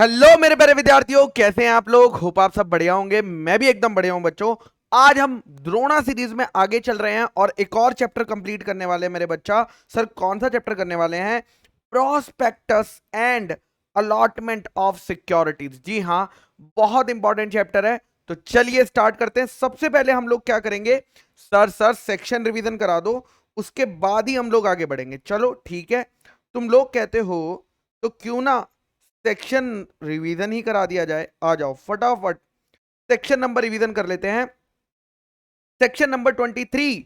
Hello मेरे प्यारे विद्यार्थियों, कैसे हैं आप लोग। होप आप सब बढ़िया होंगे। मैं भी एकदम बढ़िया हूं बच्चों। आज हम द्रोणा सीरीज में आगे चल रहे हैं और एक और चैप्टर कंप्लीट करने वाले हैं मेरे बच्चा। सर कौन सा चैप्टर करने वाले हैं? Prospectus and allotment of securities. जी हाँ, बहुत इंपॉर्टेंट चैप्टर है। तो चलिए स्टार्ट करते हैं। सबसे पहले हम लोग क्या करेंगे, सर सेक्शन रिवीजन करा दो, उसके बाद ही हम लोग आगे बढ़ेंगे। चलो ठीक है, तुम लोग कहते हो तो क्यों ना सेक्शन रिवीजन ही करा दिया जाए। आ जाओ फटाफट सेक्शन नंबर रिवीजन कर लेते हैं। Section number 23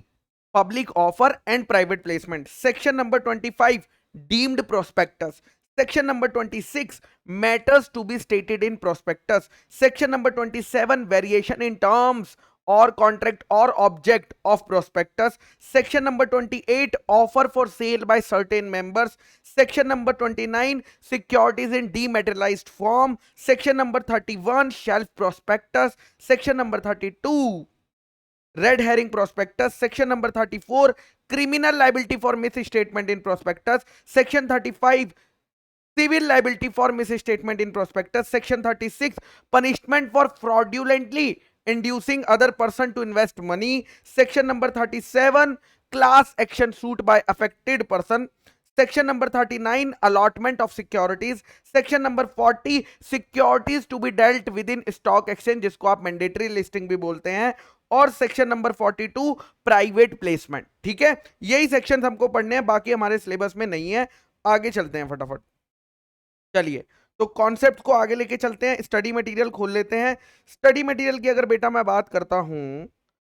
public offer and private placement. Section number 25 deemed prospectus. Section number 26 matters to be stated in prospectus. Section number 27 variation in terms और कॉन्ट्रैक्ट और object of prospectus. Section number 28 offer for sale by certain members. Section number 29 securities in dematerialized form. Section number 31 shelf prospectus. Section number 32 red herring prospectus. Section number 34 criminal liability for misstatement in prospectus. Section 35 civil liability for misstatement in prospectus. Section 36 punishment for fraudulently inducing other person to invest money. Section number 37 class action suit by affected person. Section number 39 allotment of securities. Section number 40 securities to be dealt within stock exchange, जिसको आप mandatory listing भी बोलते हैं। और section number 42 private placement. ठीक है, यही section हमको पढ़ने हैं, बाकी हमारे सिलेबस में नहीं है। आगे चलते हैं फटाफट। चलिए तो कॉन्सेप्ट को आगे लेके चलते हैं। स्टडी मटेरियल खोल लेते हैं। स्टडी मटेरियल की अगर बेटा मैं बात करता हूं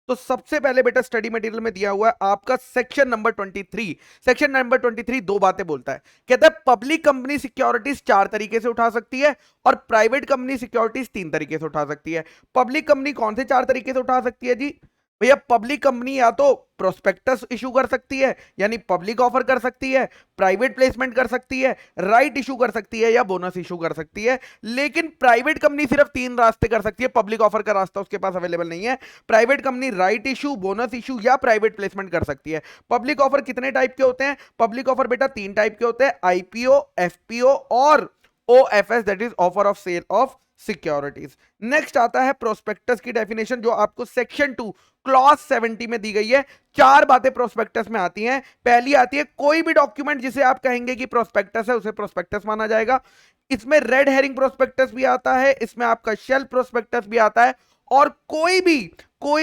तो सबसे पहले बेटा स्टडी मटेरियल में दिया हुआ है आपका सेक्शन नंबर 23। सेक्शन नंबर 23 दो बातें बोलता है। कहता है पब्लिक कंपनी सिक्योरिटीज 4 तरीके से उठा सकती है और प्राइवेट कंपनी सिक्योरिटीज 3 तरीके से उठा सकती है। पब्लिक कंपनी कौन से 4 तरीके से उठा सकती है जी? भैया पब्लिक कंपनी या तो प्रोस्पेक्टस इशू कर सकती है, यानी पब्लिक ऑफर कर सकती है, प्राइवेट प्लेसमेंट कर सकती है, राइट इशू कर सकती है या बोनस इशू कर सकती है। लेकिन प्राइवेट कंपनी सिर्फ 3 रास्ते कर सकती है, पब्लिक ऑफर का रास्ता उसके पास अवेलेबल नहीं है। Private company right issue, bonus issue या प्राइवेट प्लेसमेंट कर सकती है। पब्लिक ऑफर कितने टाइप के होते हैं? पब्लिक ऑफर बेटा 3 टाइप के होते हैं, आईपीओ, एफपीओ और OFS, that is offer of sale of securities. Next आता है प्रोस्पेक्टस की डेफिनेशन, जो आपको सेक्शन 2 क्लॉज 70 में दी गई है। 4 बातें प्रोस्पेक्टस में आती हैं। पहली आती है कोई भी डॉक्यूमेंट जिसे आप कहेंगे कि प्रोस्पेक्टस है उसे प्रोस्पेक्टस माना जाएगा। इसमें रेड हेरिंग प्रोस्पेक्टस भी आता है, इसमें आपका शेल प्रोस्पेक्टस भी आता है। और कोई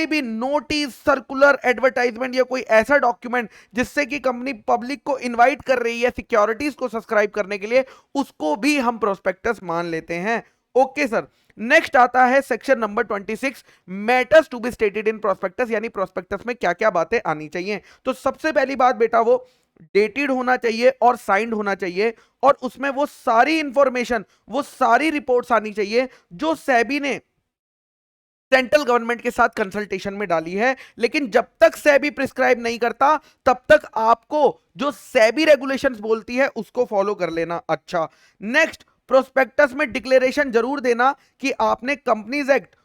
भी नोटिस, सर्कुलर, एडवर्टाइजमेंट या कोई ऐसा डॉक्यूमेंट जिससे कि कंपनी पब्लिक को इनवाइट कर रही है सिक्योरिटीज को सब्सक्राइब करने के लिए, उसको भी हम प्रोस्पेक्टस मान लेते हैं। Okay sir. नेक्स्ट आता है section number 26 matters to be stated in prospectus, यानी प्रोस्पेक्टस में क्या क्या बातें आनी चाहिए। तो सबसे पहली बात बेटा वो डेटेड होना चाहिए और साइंड होना चाहिए, और उसमें वो सारी इंफॉर्मेशन, वो सारी रिपोर्ट्स आनी चाहिए जो सेबी ने सेंट्रल गवर्नमेंट के साथ कंसल्टेशन में डाली है। लेकिन जब तक सेबी प्रिस्क्राइब नहीं करता तब तक आपको जो सेबी रेगुलेशंस बोलती है उसको फॉलो कर लेना। अच्छा, नेक्स्ट प्रोस्पेक्टस में डिक्लेरेशन जरूर देना कि आपने कंपनीज एक्ट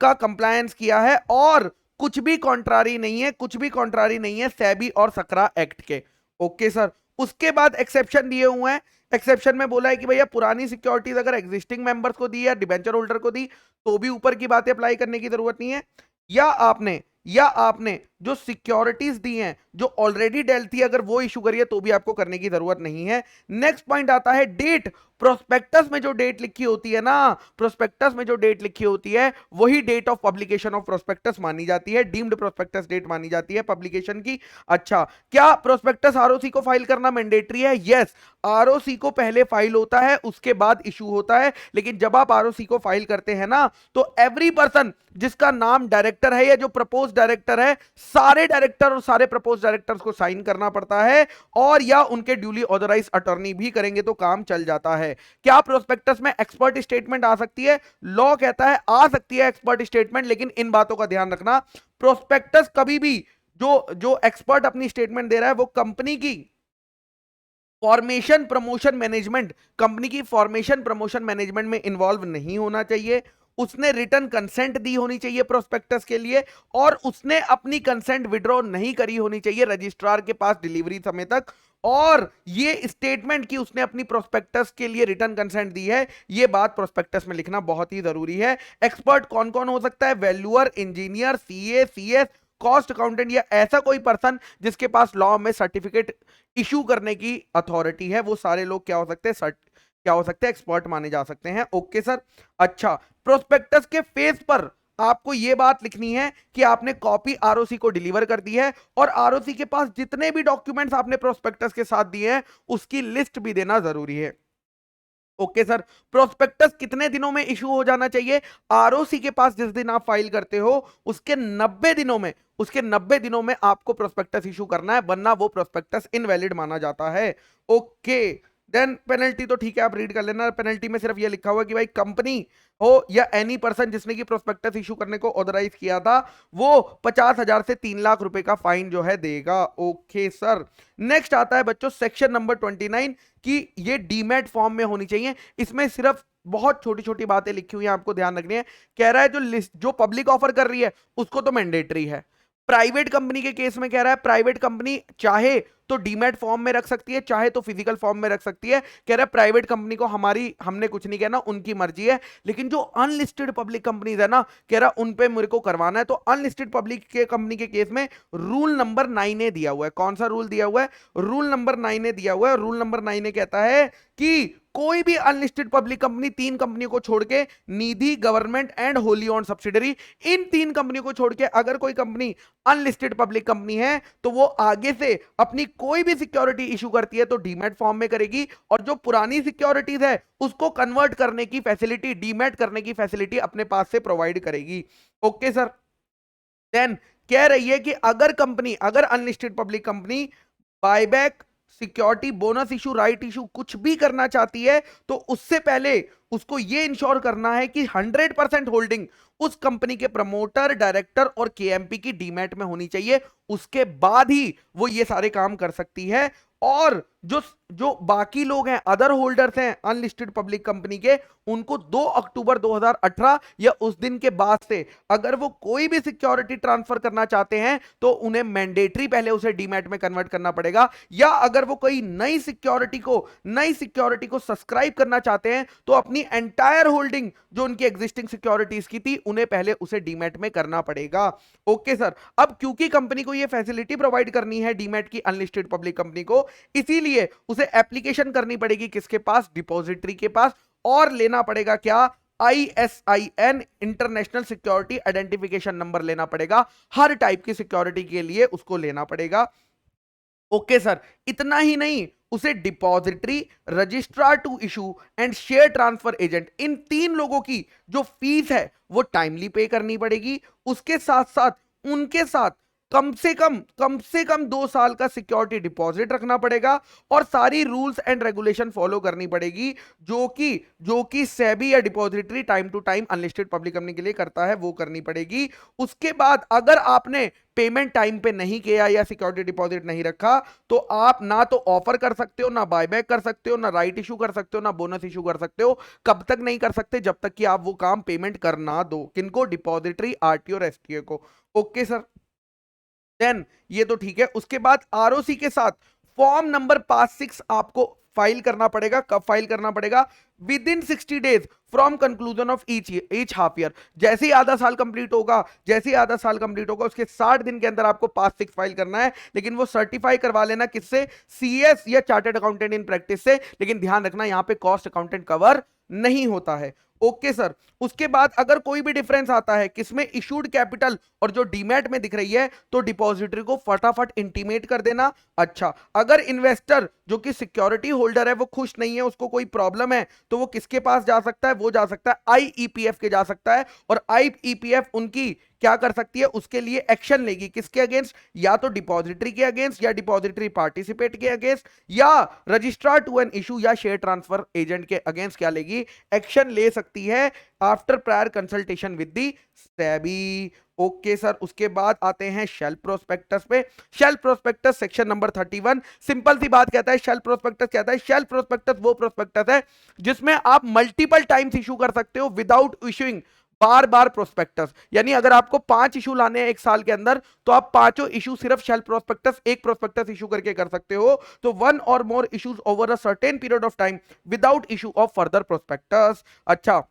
का कंप्लायंस किया है और कुछ भी कॉन्ट्रारी नहीं है, कुछ भी कॉन्ट्रारी नहीं है सेबी और सकरा एक्ट के। Okay sir. उसके बाद एक्सेप्शन दिए हुए हैं। एक्सेप्शन में बोला है कि भैया पुरानी सिक्योरिटीज अगर एग्जिस्टिंग मेंबर्स को दी या डिबेंचर होल्डर को दी तो भी ऊपर की बातें अप्लाई करने की जरूरत नहीं है। या आपने जो सिक्योरिटीज दी हैं जो ऑलरेडी डेल थी, अगर वो इशू करिए तो भी आपको करने की जरूरत नहीं है। नेक्स्ट पॉइंट आता है डेट। प्रोस्पेक्टस में जो डेट लिखी होती है ना, प्रोस्पेक्टस में जो डेट लिखी होती है वही date of publication of prospectus मानी जाती है, डीम्ड प्रोस्पेक्टस डेट मानी जाती है पब्लिकेशन की। अच्छा, क्या प्रोस्पेक्टस आरओसी को फाइल करना मैंडेटरी है? यस, आरओसी को पहले फाइल होता है उसके बाद इशू होता है। लेकिन जब आप आरओसी को फाइल करते हैं ना तो एवरी पर्सन जिसका नाम डायरेक्टर है या जो प्रपोज डायरेक्टर है, सारे डायरेक्टर और सारे प्रपोज डायरेक्टर्स को साइन करना पड़ता है, और या उनके ड्यूली ऑथराइज्ड अटॉर्नी भी करेंगे तो काम चल जाता है। क्या प्रोस्पेक्टस में एक्सपर्ट स्टेटमेंट आ सकती है? लॉ कहता है आ सकती है एक्सपर्ट स्टेटमेंट, लेकिन इन बातों का ध्यान रखना, प्रोस्पेक्टस कभी भी जो एक्सपर्ट अपनी स्टेटमेंट दे रहा है वो कंपनी की फॉर्मेशन प्रमोशन मैनेजमेंट, कंपनी की फॉर्मेशन प्रमोशन मैनेजमेंट में इन्वॉल्व नहीं होना चाहिए। उसने रिटर्न कंसेंट दी होनी चाहिए प्रोस्पेक्टस के लिए, और उसने अपनी कंसेंट विड्रॉ नहीं करी होनी चाहिए रजिस्ट्रार के पास डिलीवरी समय तक। और ये स्टेटमेंट कि उसने अपनी प्रोस्पेक्टस के लिए रिटर्न कंसेंट दी है, ये बात प्रोस्पेक्टस में लिखना बहुत ही जरूरी है। एक्सपर्ट कौन कौन हो सकता है? Valuer, engineer, CA, CS, cost accountant या ऐसा कोई पर्सन जिसके पास लॉ में सर्टिफिकेट इशू करने की अथॉरिटी है, वो सारे लोग क्या हो सकते हैं? क्या हो सकते हैं? एक्सपर्ट माने जा सकते हैं। Okay sir. अच्छा, प्रोस्पेक्टस के फेस पर आपको यह बात लिखनी है कि आपने कॉपी आरओसी को डिलीवर कर दी है और आरओसी के पास जितने भी डॉक्यूमेंट्स आपने प्रोस्पेक्टस के साथ दिए हैं उसकी लिस्ट भी देना जरूरी है। Okay sir. प्रोस्पेक्टस कितने दिनों में इशू हो जाना चाहिए? आरओसी के पास जिस दिन आप फाइल करते हो उसके 90 दिनों में आपको प्रोस्पेक्टस इशू करना है, वरना वो प्रोस्पेक्टस इनवैलिड माना जाता है। ओके। देन पेनल्टी तो ठीक है, आप रीड कर लेना। पेनल्टी में सिर्फ ये लिखा हुआ कि भाई कंपनी हो या एनी पर्सन जिसने की प्रोस्पेक्टस इशू करने को ऑथराइज किया था, वो 50,000 से 3 लाख रुपए का फाइन जो है देगा। Okay sir. नेक्स्ट आता है बच्चों सेक्शन नंबर 29 कि ये डीमैट फॉर्म में होनी चाहिए। इसमें सिर्फ बहुत छोटी छोटी बातें लिखी हुई हैं, आपको ध्यान रखनी है। कह रहा है जो लिस्ट जो पब्लिक ऑफर कर रही है उसको तो मैंडेटरी है। प्राइवेट कंपनी के केस में कह रहा है प्राइवेट कंपनी चाहे तो डीमैट फॉर्म में रख सकती है, चाहे तो फिजिकल फॉर्म में रख सकती है। कह रहा है प्राइवेट कंपनी को हमने कुछ नहीं कहना, उनकी मर्जी है। लेकिन जो अनलिस्टेड पब्लिक कंपनीज है ना, कह रहा उन पे मेरे को करवाना है। तो अनलिस्टेड पब्लिक के कंपनी के केस में रूल नंबर 9 दिया हुआ है। कौन सा रूल दिया हुआ है? रूल नंबर 9 दिया हुआ है। रूल नंबर 9 कहता है कि कोई भी अनलिस्टेड पब्लिक कंपनी, 3 कंपनियों को छोड़ के, Nidhi, government and wholly owned subsidiary, इन 3 कंपनियों को छोड़ के अगर कोई कंपनी अनलिस्टेड पब्लिक कंपनी है तो वो आगे से अपनी कोई भी सिक्योरिटी इशू करती है तो डीमैट फॉर्म में करेगी, और जो पुरानी सिक्योरिटीज है उसको कन्वर्ट करने की फैसिलिटी, डीमैट करने की फैसिलिटी अपने पास से प्रोवाइड करेगी। Okay sir. देन कह रही है कि अगर unlisted public company buyback, security, bonus issue, right issue कुछ भी करना चाहती है तो उससे पहले उसको यह इंश्योर करना है कि 100% होल्डिंग उस कंपनी के प्रमोटर, डायरेक्टर और केएमपी की डीमैट में होनी चाहिए। उसके बाद ही वो ये सारे काम कर सकती है। और जो जो बाकी लोग हैं, अदर होल्डर्स हैं अनलिस्टेड पब्लिक कंपनी के, उनको 2 अक्टूबर 2018 या उस दिन के बाद से अगर वो कोई भी सिक्योरिटी ट्रांसफर करना चाहते हैं तो उन्हें मैंडेटरी पहले उसे डीमैट में कन्वर्ट करना पड़ेगा। या अगर वो कोई नई सिक्योरिटी को सब्सक्राइब करना चाहते हैं तो अपनी एंटायर होल्डिंग जो उनकी एग्जिस्टिंग सिक्योरिटीज की थी उन्हें पहले उसे डीमैट में करना पड़ेगा। Okay sir. अब क्योंकि कंपनी को यह फैसिलिटी प्रोवाइड करनी है डीमैट की अनलिस्टेड पब्लिक कंपनी को, इसीलिए उसे एप्लीकेशन करनी पड़ेगी किसके पास? डिपॉजिटरी के पास। और लेना पड़ेगा क्या? ISIN, international security identification number लेना पड़ेगा। हर टाइप की सिक्योरिटी के लिए उसको लेना पड़ेगा। Okay sir. इतना ही नहीं, उसे depository, registrar to issue and share transfer agent, इन 3 लोगों की जो फीस है वो टाइमली पे करनी पड़ेगी। उसके साथ साथ उनके साथ कम से कम 2 साल का सिक्योरिटी डिपॉजिट रखना पड़ेगा और सारी रूल्स एंड रेगुलेशन फॉलो करनी पड़ेगी जो कि सेबी या depository time to time unlisted public company के लिए करता है, वो करनी पड़ेगी। उसके बाद अगर आपने पेमेंट टाइम पे नहीं किया या सिक्योरिटी डिपॉजिट नहीं रखा तो आप ना तो ऑफर कर सकते हो, ना बायबैक कर सकते हो, ना राइट इशू कर सकते हो, ना बोनस इशू कर सकते हो। कब तक नहीं कर सकते? जब तक कि आप वो काम पेमेंट कर ना दो। किनको? डिपॉजिटरी, आरटीओ और एसटीए को। Okay sir. देन ये तो ठीक है। उसके बाद आरओसी के साथ फॉर्म नंबर 5-6 आपको फाइल करना पड़ेगा। कब फाइल करना पड़ेगा? With in 60 days from conclusion of each half year. जैसे ही आधा साल कंप्लीट होगा उसके 60 दिन के अंदर आपको 5-6 फाइल करना है। लेकिन वो सर्टिफाई करवा लेना किससे? सीएस या चार्टर्ड अकाउंटेंट इन प्रैक्टिस से। लेकिन ध्यान रखना यहां पे कॉस्ट अकाउंटेंट कवर नहीं होता है। Okay sir. उसके बाद अगर कोई भी डिफरेंस आता है किसमें? इशूड कैपिटल और जो डीमैट में दिख रही है, तो डिपॉजिटरी को फटाफट इंटीमेट कर देना। अच्छा, अगर इन्वेस्टर जो कि सिक्योरिटी होल्डर है वो खुश नहीं है, उसको कोई प्रॉब्लम है, तो वो किसके पास जा सकता है? वो जा सकता है आईईपीएफ के जा सकता है। और आईईपीएफ उनकी क्या कर सकती है? उसके लिए एक्शन लेगी। किसके अगेंस्ट? या तो डिपॉजिटरी के अगेंस्ट, या डिपॉजिटरी पार्टिसिपेट के अगेंस्ट, या रजिस्ट्रार टू एन इशू या शेयर ट्रांसफर एजेंट के अगेंस्ट क्या लेगी? एक्शन ले सकती है after prior consultation with the SEBI. Okay sir. उसके बाद आते हैं शेल्फ प्रोस्पेक्टस पे। Shelf prospectus section number 31 simple सी बात कहता है। शेल्फ प्रोस्पेक्टस कहता है, शेल्फ प्रोस्पेक्टस वो प्रोस्पेक्टस है जिसमें आप मल्टीपल टाइम्स इशू कर सकते हो विदाउट इशूइंग बार बार प्रोस्पेक्टस, यानी अगर आपको 5 इशू लाने हैं एक साल के अंदर तो आप पांचों इशू सिर्फ शेल्फ प्रोस्पेक्टस, एक प्रोस्पेक्टस इशू करके कर सकते हो। तो one or more issues over a certain period of time without issue of further prospectus. अच्छा,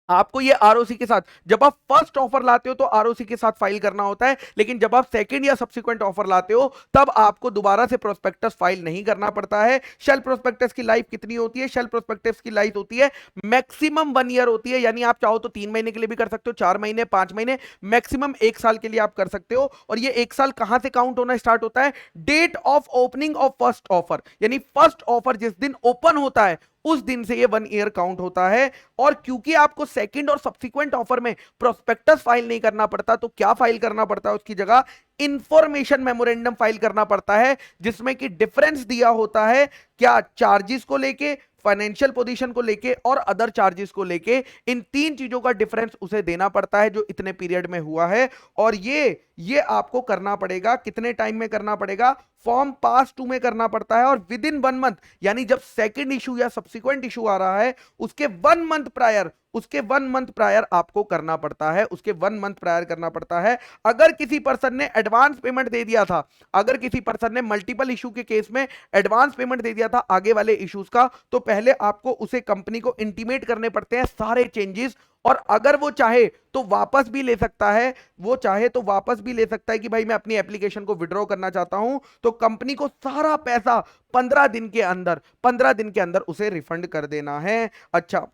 आपको ये आरओसी के साथ, जब आप फर्स्ट ऑफर लाते हो तो आरओसी के साथ फाइल करना होता है, लेकिन जब आप सेकंड या सब्सिक्वेंट ऑफर लाते हो तब आपको दोबारा से प्रोस्पेक्टस फाइल नहीं करना पड़ता है। शेल प्रोस्पेक्टस की लाइफ कितनी होती है? शेल प्रोस्पेक्टस की लाइफ होती है मैक्सिमम 1 ईयर होती है, यानी आप चाहो तो 3 महीने के लिए भी कर सकते हो, 4 महीने, 5 महीने, मैक्सिमम 1 साल के लिए आप कर सकते हो। और ये 1 साल कहां से काउंट होना स्टार्ट होता है? Date of opening of first offer, यानी फर्स्ट ऑफर जिस दिन ओपन होता है उस दिन से ये 1 ईयर काउंट होता है। और क्योंकि आपको सेकंड और सब्सिक्वेंट ऑफर में प्रोस्पेक्टस फाइल नहीं करना पड़ता, तो क्या फाइल करना पड़ता है उसकी जगह? इंफॉर्मेशन मेमोरेंडम फाइल करना पड़ता है, जिसमें कि डिफरेंस दिया होता है क्या? चार्जेस को लेके, फाइनेंशियल पोजीशन को लेके और अदर चार्जेस को लेके, इन 3 चीजों का डिफरेंस उसे देना पड़ता है जो इतने पीरियड में हुआ है। और ये आपको करना पड़ेगा, कितने टाइम में करना पड़ेगा? फॉर्म पास 2 में करना पड़ता है, और विद इन 1 मंथ, यानी जब सेकंड इशू या सब्सिक्वेंट इशू आ रहा है उसके 1 मंथ प्रायर, उसके 1 मंथ प्रायर आपको करना पड़ता है, उसके 1 मंथ प्रायर करना पड़ता है। अगर किसी पर्सन ने एडवांस पेमेंट दे दिया था, अगर किसी पर्सन ने मल्टीपल इशू के केस में एडवांस पेमेंट दे दिया था आगे वाले इश्यूज का, तो पहले आपको उसे कंपनी को इंटीमेट करने पड़ते हैं सारे चेंजेस। और अगर वो चाहे तो वापस भी ले सकता है, वो चाहे तो वापस भी ले सकता है कि भाई मैं अपनी एप्लीकेशन को विड्रॉ करना चाहता हूं, तो कंपनी को सारा पैसा 15 दिन के अंदर, 15 दिन के अंदर उसे रिफंड कर देना है। अच्छा,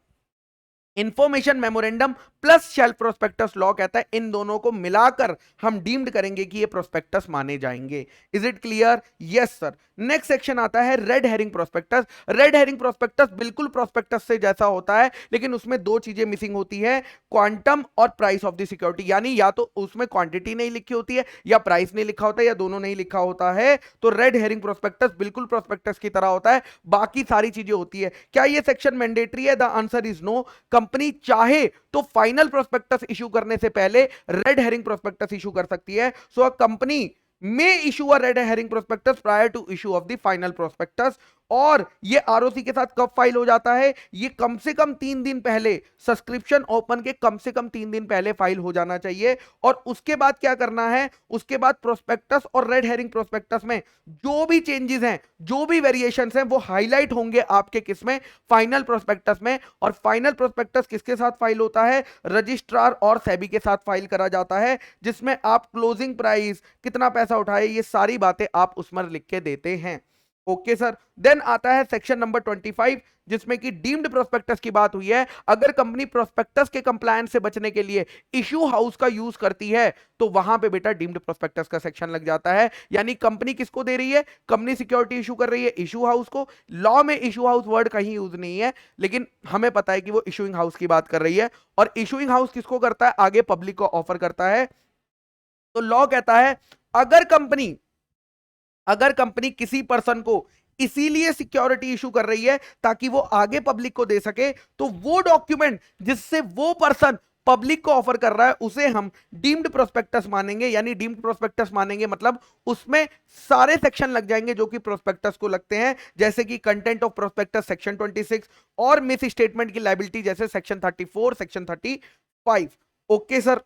information memorandum plus shelf prospectus law कहता है इन दोनों को मिलाकर हम डीम्ड करेंगे कि ये प्रोस्पेक्टस माने जाएंगे। Is it clear? Yes sir. Next section आता है red herring prospectus. Red herring prospectus बिल्कुल प्रोस्पेक्टस से जैसा होता है, लेकिन उसमें 2 चीजें मिसिंग होती है, क्वांटम और प्राइस ऑफ द सिक्योरिटी, यानी या तो उसमें क्वांटिटी नहीं लिखी होती है या प्राइस नहीं लिखा होता है या दोनों नहीं लिखा होता है। तो रेड हेरिंग प्रोस्पेक्टस बिल्कुल प्रोस्पेक्टस की तरह होता है, बाकी सारी चीजें होती है। क्या ये सेक्शन मैंडेटरी है? The answer is no. Company चाहे तो फाइनल प्रोस्पेक्टस इशू करने से पहले रेड हेरिंग प्रोस्पेक्टस इशू कर सकती है। So a company may issue a red herring prospectus prior to issue of the final prospectus। और ये आरओसी के साथ कब फाइल हो जाता है? ये कम से कम 3 दिन पहले, सब्सक्रिप्शन ओपन के कम से कम 3 दिन पहले फाइल हो जाना चाहिए। और उसके बाद क्या करना है? उसके बाद प्रोस्पेक्टस और रेड हेरिंग प्रोस्पेक्टस में जो भी चेंजेस हैं, जो भी वेरिएशंस हैं, वो हाईलाइट होंगे आपके किसमें? फाइनल प्रोस्पेक्टस में। और फाइनल प्रोस्पेक्टस किसके साथ फाइल होता है? रजिस्ट्रार और सेबी के साथ फाइल करा जाता है, जिसमें आप क्लोजिंग प्राइस, कितना पैसा उठाए, ये सारी बातें आप उसमें लिख के देते हैं। Okay sir. देन आता है सेक्शन नंबर 25, जिसमें कि डीम्ड प्रोस्पेक्टस की बात हुई है। अगर कंपनी प्रोस्पेक्टस के कंप्लायंस से बचने के लिए इशू हाउस का यूज करती है तो वहां पे बेटा डीम्ड प्रोस्पेक्टस का सेक्शन लग जाता है। यानी कंपनी किसको दे रही है? कंपनी सिक्योरिटी इशू कर रही है इशू हाउस को। लॉ में इशू हाउस वर्ड कहीं यूज नहीं है, लेकिन हमें पता है कि वो इशूइंग हाउस की बात कर रही है। और इशूइंग हाउस किसको करता है? आगे पब्लिक को ऑफर करता है। तो लॉ कहता है अगर कंपनी किसी पर्सन को इसीलिए सिक्योरिटी इशू कर रही है ताकि वो आगे पब्लिक को दे सके, तो वो डॉक्यूमेंट जिससे वो पर्सन पब्लिक को ऑफर कर रहा है उसे हम डीम्ड प्रोस्पेक्टस मानेंगे। यानी डीम्ड प्रोस्पेक्टस मानेंगे मतलब उसमें सारे सेक्शन लग जाएंगे जो कि प्रोस्पेक्टस को लगते हैं, जैसे कि कंटेंट ऑफ प्रोस्पेक्टस सेक्शन 26 और मिस स्टेटमेंट की लायबिलिटी जैसे section 34, section 35। Okay sir.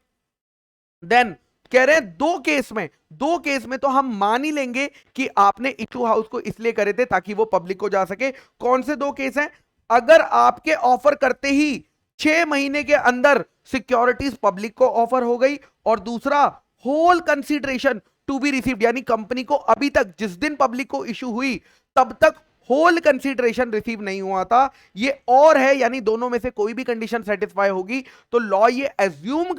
Then कह रहे हैं दो केस में तो हम मान ही लेंगे कि आपने इशू हाउस को इसलिए करे थे ताकि वो पब्लिक को जा सके। कौन से 2 केस हैं? अगर आपके ऑफर करते ही 6 महीने के अंदर सिक्योरिटीज पब्लिक को ऑफर हो गई, और दूसरा whole consideration to be received, यानी कंपनी को अभी तक जिस दिन पब्लिक को इशू हुई तब तक होल कंसीडरेशन रिसीव नहीं हुआ था, ये और है, यानी दोनों में से कोई भी कंडीशन सेटिस्फाई होगी तो लॉ ये एज्यूम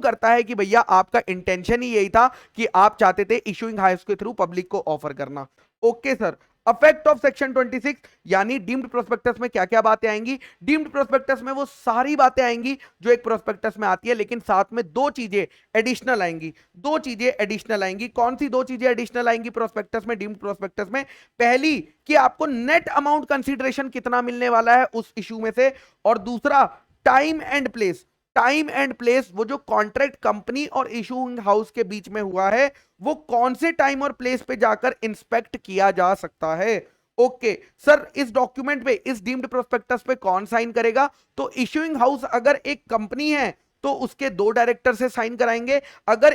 करता है कि भैया आपका इंटेंशन ही यही था कि आप चाहते थे इशूइंग हाउस के थ्रू पब्लिक को ऑफर करना। Okay sir. Affect of section 26, यानी डीम्ड प्रोस्पेक्टस में क्या क्या बातें आएंगी? डीम्ड प्रोस्पेक्टस में वो सारी बातें आएंगी जो एक प्रोस्पेक्टस में आती है, लेकिन साथ में 2 चीजें एडिशनल आएंगी। कौन सी 2 चीजें एडिशनल आएंगी प्रोस्पेक्टस में, डीम्ड प्रोस्पेक्टस में? पहली कि आपको नेट अमाउंट कंसीडरेशन कितना मिलने वाला है उस इशू में से, और दूसरा टाइम एंड प्लेस, वो जो कॉन्ट्रैक्ट कंपनी और इशूइंग हाउस के बीच में हुआ है वो कौन से टाइम और प्लेस पे जाकर इंस्पेक्ट किया जा सकता है। ओके सर, इस डॉक्यूमेंट पे, इस डीम्ड प्रोस्पेक्टस पे कौन साइन करेगा? तो इशूइंग हाउस अगर एक कंपनी है तो उसके 2 डायरेक्टर से साइन कराएंगे। अगर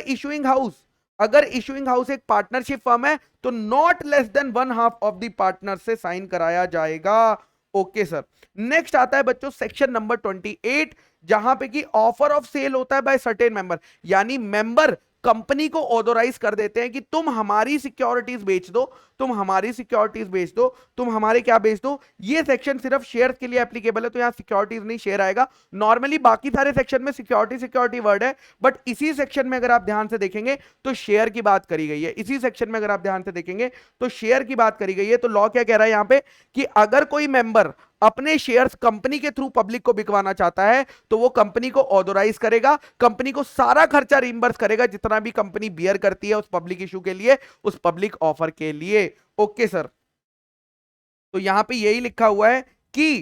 इशूइंग हाउस एक पार्टनरशिप फर्म है तो not less than 1/2 of the partner से साइन कराया जाएगा। Okay sir. नेक्स्ट आता है बच्चों सेक्शन नंबर 28, जहां पे कि ऑफर ऑफ सेल होता है बाय सर्टेन मेंबर, यानी मेंबर कंपनी को ऑथोराइज कर देते हैं कि तुम हमारी सिक्योरिटीज बेच दो, तुम हमारी सिक्योरिटीज बेच दो, तुम हमारे क्या बेच दो। ये सेक्शन सिर्फ शेयर्स के लिए एप्लीकेबल है, तो यहां सिक्योरिटीज नहीं, शेयर आएगा। नॉर्मली बाकी सारे सेक्शन में सिक्योरिटी सिक्योरिटी वर्ड है, बट इसी सेक्शन में अगर आप ध्यान से देखेंगे तो शेयर की बात करी गई है। इसी सेक्शन में अगर आप ध्यान से देखेंगे तो शेयर की बात करी गई है। तो लॉ क्या कह रहा है यहां पे कि अगर कोई मेंबर अपने शेयर्स कंपनी के थ्रू पब्लिक को बिकवाना चाहता है तो वो कंपनी को ऑथोराइज करेगा, कंपनी को सारा खर्चा रिइंबर्स करेगा जितना भी कंपनी बियर करती है उस पब्लिक इशू के लिए, उस पब्लिक ऑफर के लिए। ओके सर, तो यहां पे यही लिखा हुआ है कि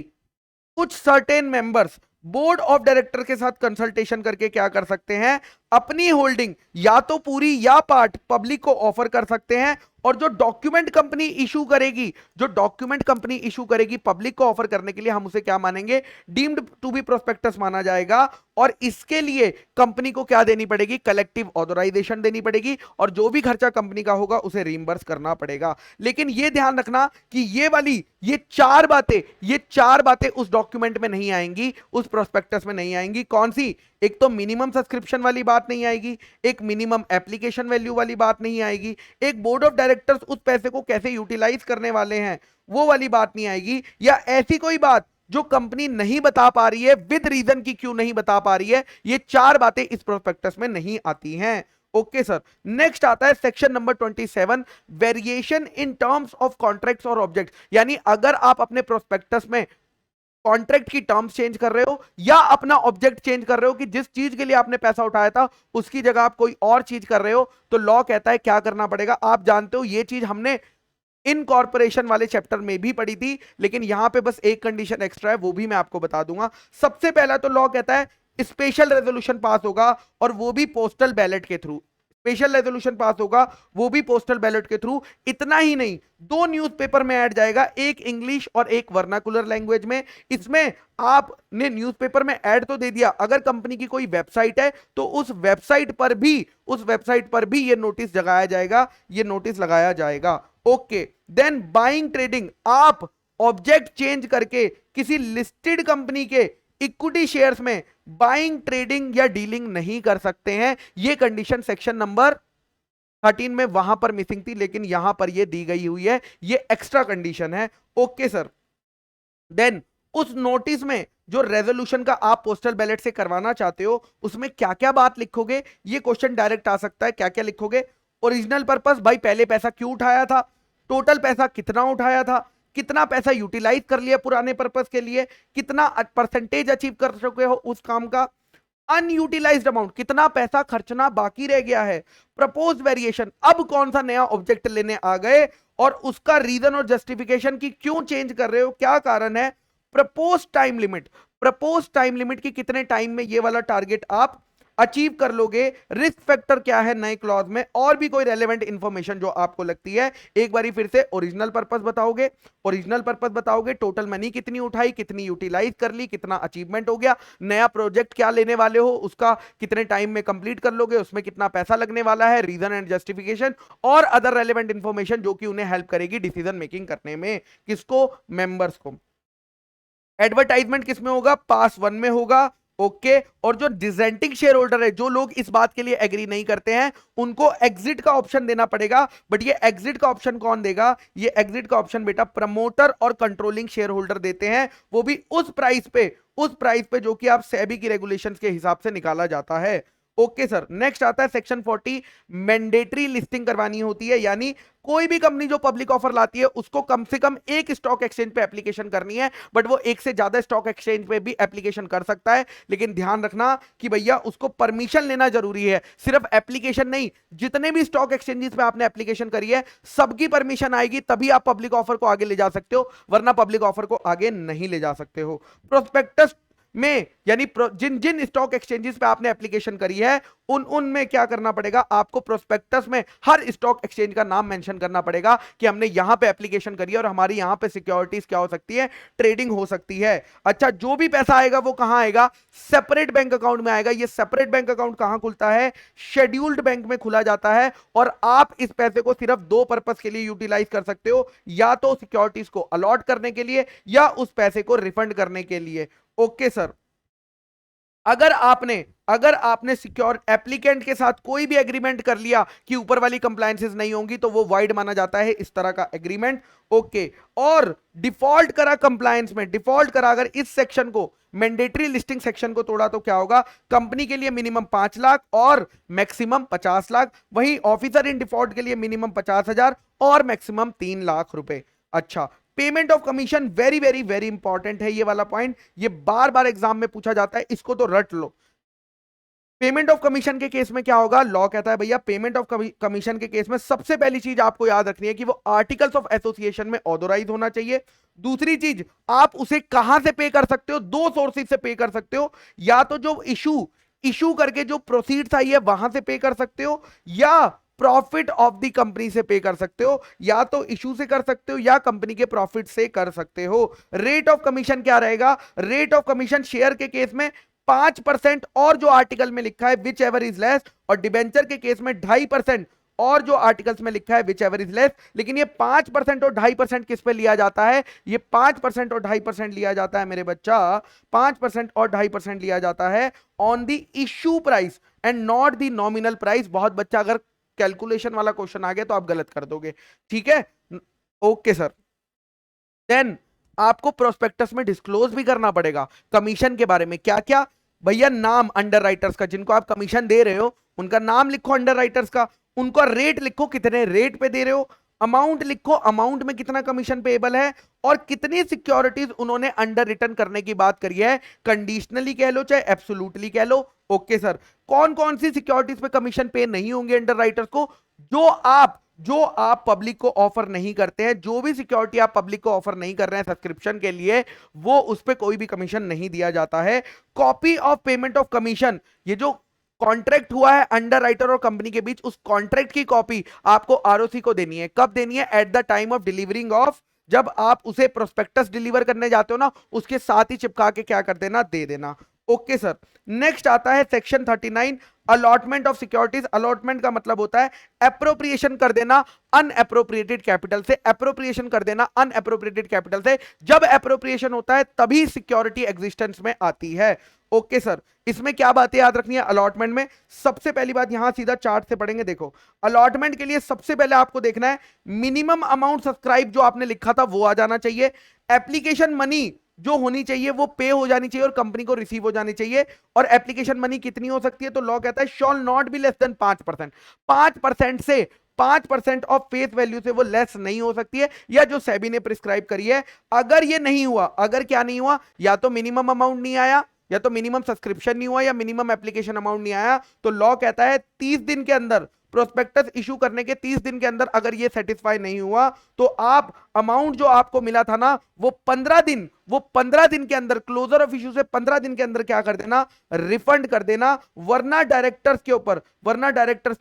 कुछ certain members board of director के साथ कंसल्टेशन करके क्या कर सकते हैं, अपनी होल्डिंग या तो पूरी या पार्ट पब्लिक को ऑफर कर सकते हैं। और जो डॉक्यूमेंट कंपनी इशू करेगी, जो डॉक्यूमेंट कंपनी इशू करेगी पब्लिक को ऑफर करने के लिए, हम उसे क्या मानेंगे, डीम्ड टू बी प्रोस्पेक्टस माना जाएगा। और इसके लिए कंपनी को क्या देनी पड़ेगी, कलेक्टिव ऑथराइजेशन देनी पड़ेगी, और जो भी खर्चा कंपनी का होगा उसे रीइंबर्स करना पड़ेगा। लेकिन यह ध्यान रखना कि ये चार बातें उस डॉक्यूमेंट में नहीं आएंगी, उस प्रोस्पेक्टस में नहीं आएंगी। कौन सी? एक तो मिनिमम सब्सक्रिप्शन वाली बात नहीं आएगी, एक मिनिमम एप्लीकेशन वैल्यू वाली बात नहीं आएगी, एक बोर्ड ऑफ डायरेक्टर्स उस पैसे को कैसे यूटिलाइज करने वाले हैं वो वाली बात नहीं आएगी, या ऐसी कोई बात जो कंपनी नहीं बता पा रही है विद रीजन की क्यों नहीं बता पा रही है। ये चार बातें इस प्रोस्पेक्टस में नहीं आती हैं। Okay sir. नेक्स्ट आता है section number 27, variation in terms of contracts और ऑब्जेक्ट, यानी अगर आप अपने प्रोस्पेक्टस में कॉन्ट्रैक्ट की टर्म्स चेंज कर रहे हो या अपना ऑब्जेक्ट चेंज कर रहे हो कि जिस चीज के लिए आपने पैसा उठाया था उसकी जगह आप कोई और चीज कर रहे हो, तो लॉ कहता है क्या करना पड़ेगा। आप जानते हो ये चीज हमने इनकॉर्पोरेशन वाले चैप्टर में भी पढ़ी थी, लेकिन यहां पे बस एक कंडीशन एक्स्ट्रा है, वो भी मैं आपको बता दूंगा। सबसे पहला तो लॉ कहता है स्पेशल रेजोल्यूशन पास होगा, और वो भी पोस्टल बैलेट के थ्रू। स्पेशल रेजोल्यूशन पास होगा वो भी पोस्टल बैलेट के थ्रू। इतना ही नहीं, 2 न्यूज़पेपर में ऐड जाएगा, एक इंग्लिश और एक वर्नाकुलर लैंग्वेज में। इसमें आपने न्यूज़पेपर में ऐड तो दे दिया, अगर कंपनी की कोई वेबसाइट है तो उस वेबसाइट पर भी ये नोटिस लगाया जाएगा, ये नोटिस लगाया जाएगा। ओके, देन बाइंग ट्रेडिंग, आप ऑब्जेक्ट चेंज करके किसी लिस्टेड कंपनी के इक्विटी शेयर्स में बाइंग, ट्रेडिंग या डीलिंग नहीं कर सकते हैं। यह कंडीशन सेक्शन नंबर 13 में वहां पर मिसिंग थी, लेकिन यहां पर यह दी गई हुई है, यह एक्स्ट्रा कंडीशन है। Okay sir. देन उस नोटिस में जो रेजोल्यूशन का आप पोस्टल बैलेट से करवाना चाहते हो उसमें क्या क्या बात लिखोगे, यह क्वेश्चन डायरेक्ट आ सकता है। क्या क्या लिखोगे? ओरिजिनल पर्पस, भाई पहले पैसा क्यों उठाया था, टोटल पैसा कितना उठाया था, कितना पैसा यूटिलाइज कर लिया पुराने पर्पस के लिए, कितना परसेंटेज अचीव कर चुके हो उस काम का, अनयूटिलाइज्ड अमाउंट, कितना पैसा खर्चना बाकी रह गया है, प्रपोज वेरिएशन, अब कौन सा नया ऑब्जेक्ट लेने आ गए और उसका रीजन और जस्टिफिकेशन की क्यों चेंज कर रहे हो, क्या कारण है, प्रपोज टाइम लिमिट की कितने टाइम में ये वाला टारगेट आप अचीव कर लोगे, रिस्क फैक्टर क्या है नए क्लॉज में, और भी कोई रेलेवेंट इंफॉर्मेशन जो आपको लगती है। एक बारी फिर से ओरिजिनल पर्पस बताओगे, टोटल मनी कितनी उठाई, कितनी यूटिलाइज कर ली, कितना अचीवमेंट हो गया, नया प्रोजेक्ट क्या लेने वाले हो उसका कितने टाइम में कंप्लीट कर लोगे, उसमें कितना पैसा लगने वाला है, रीजन एंड जस्टिफिकेशन, और अदर रेलेवेंट इंफॉर्मेशन जो कि उन्हें हेल्प करेगी डिसीजन मेकिंग करने में। किसको? मेंबर्स को। एडवर्टाइजमेंट किसमें होगा? पास 1 में होगा। ओके, और जो डिसेंटिंग शेयर होल्डर है, जो लोग इस बात के लिए एग्री नहीं करते हैं, उनको एग्जिट का ऑप्शन देना पड़ेगा। बट ये एग्जिट का ऑप्शन कौन देगा? ये एग्जिट का ऑप्शन बेटा प्रमोटर और कंट्रोलिंग शेयर होल्डर देते हैं, वो भी उस प्राइस पे जो कि आप सेबी की रेगुलेशंस के हिसाब से निकाला जाता है। Okay sir. नेक्स्ट आता है सेक्शन 40, मैंडेटरी लिस्टिंग करवानी होती है, यानी कोई भी कंपनी जो पब्लिक ऑफर लाती है उसको कम से कम एक स्टॉक एक्सचेंज पे एप्लीकेशन करनी है, बट वो एक से ज्यादा स्टॉक एक्सचेंज पे भी एप्लीकेशन कर सकता है। लेकिन ध्यान रखना कि भैया उसको परमिशन लेना जरूरी है, सिर्फ एप्लीकेशन नहीं, जितने भी स्टॉक एक्सचेंजेस पे आपने एप्लीकेशन करी है सबकी परमिशन आएगी, तभी आप पब्लिक ऑफर को आगे ले जा सकते हो, वरना पब्लिक ऑफर को आगे नहीं ले जा सकते हो। प्रोस्पेक्टस में, यानी जिन जिन स्टॉक एक्सचेंजेस पे आपने एप्लीकेशन करी है उनमें क्या करना पड़ेगा आपको, प्रोस्पेक्टस में हर स्टॉक एक्सचेंज का नाम मेंशन करना पड़ेगा कि हमने यहां पे एप्लीकेशन करी है और हमारी यहां पे सिक्योरिटीज क्या हो सकती है, ट्रेडिंग हो सकती है। अच्छा, जो भी पैसा आएगा वो कहां आएगा, सेपरेट बैंक अकाउंट में आएगा। ये सेपरेट बैंक अकाउंट कहां खुलता है, शेड्यूल्ड बैंक में खुला जाता है, और आप इस पैसे को सिर्फ दो पर्पस के लिए यूटिलाइज कर सकते हो, या तो सिक्योरिटीज को अलॉट करने के लिए या उस पैसे को रिफंड करने के लिए। ओके सर, अगर आपने सिक्योर एप्लीकेंट के साथ कोई भी एग्रीमेंट कर लिया कि ऊपर वाली कंप्लायंसेस नहीं होंगी तो वो वाइड माना जाता है इस तरह का एग्रीमेंट। ओके, और डिफॉल्ट करा कंप्लायंस में, डिफॉल्ट करा अगर इस सेक्शन को, मैंडेटरी लिस्टिंग सेक्शन को तोड़ा तो क्या होगा, कंपनी के लिए मिनिमम 5 लाख और मैक्सिमम 50 लाख, वहीं ऑफिसर इन डिफॉल्ट के लिए मिनिमम 50,000 और मैक्सिमम 3 लाख रुपए। अच्छा, payment of commission very very very important है ये वाला पॉइंट, ये बार बार एग्जाम में पूछा जाता है, इसको तो रट लो। पेमेंट ऑफ कमीशन के केस में क्या होगा, लॉ कहता है भैया पेमेंट ऑफ कमीशन के केस में सबसे पहली चीज आपको याद रखनी है कि वो आर्टिकल्स ऑफ एसोसिएशन में ऑथोराइज होना चाहिए। दूसरी चीज, आप उसे कहां से पे कर सकते हो, दो सोर्सेज से पे कर सकते हो, या तो जो इशू करके जो प्रोसीड्स आई है वहां से पे कर सकते हो, या प्रॉफिट ऑफ द कंपनी से पे कर सकते हो, या तो इशू से कर सकते हो या कंपनी के प्रॉफिट से कर सकते हो। रेट ऑफ कमीशन क्या रहेगा, रेट ऑफ कमीशन शेयर के केस में 5% और जो आर्टिकल में लिखा है विच एवर इज लेस, और डिबेंचर के केस में 2.5% और जो आर्टिकल्स में लिखा है विच एवर इज लेस। लेकिन ये 5% और 2.5% किस पे लिया जाता है, ये 5% और 2.5% लिया जाता है मेरे बच्चा, 5% और 2.5% लिया जाता है on the issue price and not the nominal price. बहुत बच्चा अगर कैलकुलेशन वाला क्वेश्चन आ गया तो आप गलत कर दोगे, ठीक है। ओके सर, देन आपको प्रोस्पेक्टस में डिस्क्लोज भी करना पड़ेगा कमीशन के बारे में। क्या क्या भैया, नाम अंडर राइटर्स का, जिनको आप कमीशन दे रहे हो उनका नाम लिखो अंडर राइटर्स का, उनका रेट लिखो कितने रेट पे दे रहे हो, अमाउंट लिखो अमाउंट में कितना कमीशन पेएबल है, और कितनी सिक्योरिटीज उन्होंने अंडर रिटर्न करने की बात करी है, कंडीशनली कह लो चाहे एब्सोल्युटली कह लो। ओके सर, कौन कौन सी सिक्योरिटीज पे कमीशन पे नहीं होंगे अंडर राइटर्स को, जो आप पब्लिक को ऑफर नहीं करते हैं, जो भी सिक्योरिटी आप पब्लिक को ऑफर नहीं कर रहे हैं सब्सक्रिप्शन के लिए, वो उस पर कोई भी कमीशन नहीं दिया जाता है। Copy of payment of commission, ये जो कॉन्ट्रैक्ट हुआ है अंडर राइटर और कंपनी के बीच, उस कॉन्ट्रैक्ट की कॉपी आपको आरओसी को देनी है। कब देनी है, at the time of delivering of, जब आप उसे प्रोस्पेक्टस डिलीवर करने जाते हो ना, उसके साथ ही चिपका के क्या कर देना, दे देना। ओके सर, नेक्स्ट आता है section 39, allotment of securities. Allotment का मतलब होता है एप्रोप्रिएशन कर देना अनएप्रोप्रिएटेड कैपिटल से, एप्रोप्रिएशन कर देना अनएप्रोप्रिएटेड कैपिटल से। जब एप्रोप्रिएशन होता है तभी सिक्योरिटी एग्जिस्टेंस में आती है। ओके सर, इसमें क्या बातें याद रखनी है अलॉटमेंट में, सबसे पहली बात यहां सीधा चार्ट से पढ़ेंगे। देखो, अलॉटमेंट के लिए सबसे पहले आपको देखना है मिनिमम अमाउंट सब्सक्राइब जो आपने लिखा था वो आ जाना चाहिए, एप्लीकेशन मनी जो होनी चाहिए वो पे हो जानी चाहिए और कंपनी को रिसीव हो जानी चाहिए। और एप्लीकेशन मनी कितनी हो सकती है, तो लॉ कहता है shawl not be less than 5%। 5% से 5% ऑफ फेस वैल्यू से वो लेस नहीं हो सकती है, या जो सेबी ने प्रिस्क्राइब करी है। अगर ये नहीं हुआ, अगर क्या नहीं हुआ, या तो मिनिमम अमाउंट नहीं आया, या तो मिनिमम सब्सक्रिप्शन नहीं हुआ, या मिनिमम एप्लीकेशन अमाउंट नहीं आया, तो लॉ कहता है 30 दिन के अंदर, प्रोस्पेक्टस इशू करने के 30 दिन के अंदर अगर ये सेटिस्फाई नहीं हुआ, तो आप अमाउंट जो आपको मिला था ना वो 15 दिन के अंदर, क्लोजर ऑफ इशू से 15 दिन के अंदर क्या कर देना, रिफंड कर देना। वरना डायरेक्टर्स के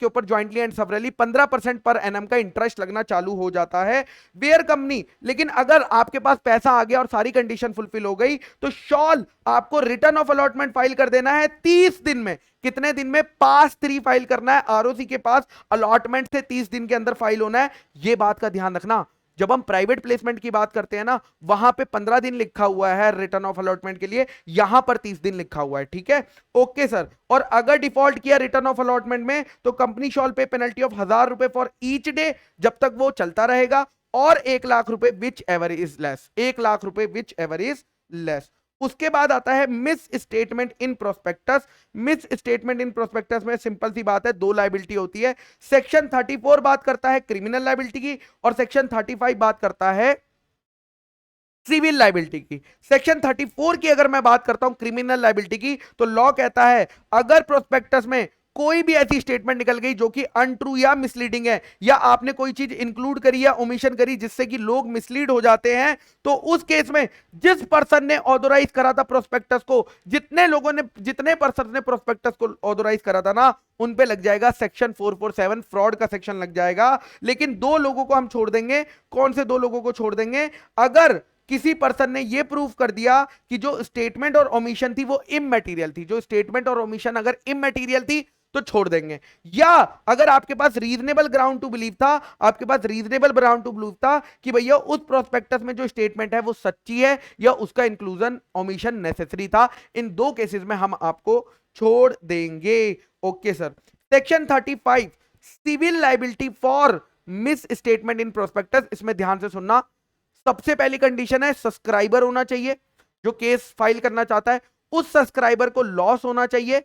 ऊपर ज्वाइंटली एंड सेवरली 15% पर एनएम का इंटरेस्ट लगना चालू हो जाता है। वेयर कंपनी, लेकिन अगर आपके पास पैसा आ गया और सारी कंडीशन फुलफिल हो गई, तो शॉल आपको रिटर्न ऑफ अलॉटमेंट फाइल कर देना है 30 दिन में। कितने दिन में, पास 3 फाइल करना है आरओसी के पास, अलॉटमेंट से 30 दिन के अंदर फाइल होना है। यह बात का ध्यान रखना, जब हम प्राइवेट प्लेसमेंट की बात करते हैं ना, वहां पे 15 दिन लिखा हुआ है रिटर्न ऑफ अलॉटमेंट के लिए, यहां पर 30 दिन लिखा हुआ है, ठीक है। ओके सर, और अगर डिफॉल्ट किया रिटर्न ऑफ अलॉटमेंट में, तो कंपनी शॉल पे पेनल्टी ऑफ 1000 रुपए फॉर ईच डे, जब तक वो चलता रहेगा, और 1 लाख रुपए which ever is less, 1 lakh रुपए विच एवर इज लेस। उसके बाद आता है miss statement in prospectus. Miss statement in prospectus में सिंपल सी बात है, 2 लायबिलिटी होती है। सेक्शन 34 बात करता है क्रिमिनल लायबिलिटी की, और सेक्शन 35 बात करता है सिविल लायबिलिटी की। सेक्शन 34 की अगर मैं बात करता हूं क्रिमिनल लायबिलिटी की, तो लॉ कहता है अगर प्रोस्पेक्टस में कोई भी ऐसी स्टेटमेंट निकल गई जो कि अनट्रू या मिसलीडिंग है, या आपने कोई चीज इंक्लूड करी या ओमिशन करी जिससे कि लोग मिसलीड हो जाते हैं, तो उस केस में जिस पर्सन ने ऑथोराइज करा था प्रोस्पेक्टस को, जितने पर्सन ने प्रोस्पेक्टस को ऑथोराइज करा था ना, उन पे लग जाएगा सेक्शन 447, फ्रॉड का सेक्शन लग जाएगा। लेकिन दो लोगों को हम छोड़ देंगे। कौन से दो लोगों को छोड़ देंगे? अगर किसी पर्सन ने यह प्रूव कर दिया कि जो स्टेटमेंट और ओमिशन थी वो इमैटीरियल थी, जो स्टेटमेंट और ओमिशन अगर इमैटीरियल थी तो छोड़ देंगे। या अगर आपके पास रीजनेबल ग्राउंड टू बिलीव था, आपके पास रीजनेबल ग्राउंड टू बिलीव था कि भैया उस प्रोस्पेक्टस में जो स्टेटमेंट है वो सच्ची है या उसका इंक्लूजन ओमिशन नेसेसरी था, इन दो केसेस में हम आपको छोड़ देंगे। Okay sir. Section 35 civil liability for misstatement in prospectus, इसमें ध्यान से सुनना। सबसे पहली कंडीशन है सब्सक्राइबर होना चाहिए, जो केस फाइल करना चाहता है उस सब्सक्राइबर को लॉस होना चाहिए,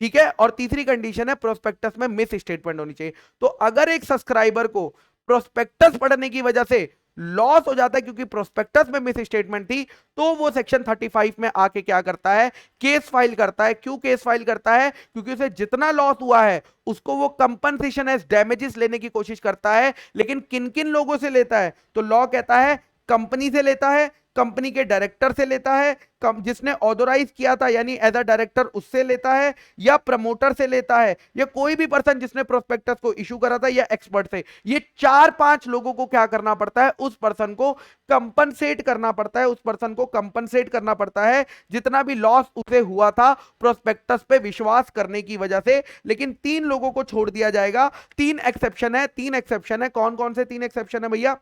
ठीक है। और तीसरी कंडीशन है प्रोस्पेक्टस में मिस स्टेटमेंट होनी चाहिए। तो अगर एक सब्सक्राइबर को प्रोस्पेक्टस पढ़ने की वजह से लॉस हो जाता है क्योंकि प्रोस्पेक्टस में मिस स्टेटमेंट थी, तो वो सेक्शन 35 में आके क्या करता है? केस फाइल करता है। क्यों केस फाइल करता है? क्योंकि उसे जितना लॉस हुआ है उसको वो कंपनसेशन एज डैमेजेस लेने की कोशिश करता है। लेकिन किन किन लोगों से लेता है? तो लॉ कहता है कंपनी से लेता है, कंपनी के डायरेक्टर से लेता है, जिसने ऑथोराइज किया था यानी एज अ डायरेक्टर उससे लेता है, या प्रमोटर से लेता है, या कोई भी पर्सन जिसने प्रोस्पेक्टस को इशू करा था, या एक्सपर्ट से। ये 4-5 लोगों को क्या करना पड़ता है? उस पर्सन को कंपनसेट करना पड़ता है, उस पर्सन को कंपनसेट करना पड़ता है जितना भी लॉस उसे हुआ था प्रोस्पेक्टस पे विश्वास करने की वजह से। लेकिन 3 लोगों को छोड़ दिया जाएगा। 3 एक्सेप्शन है, 3 एक्सेप्शन है। कौन कौन से 3 एक्सेप्शन है भैया?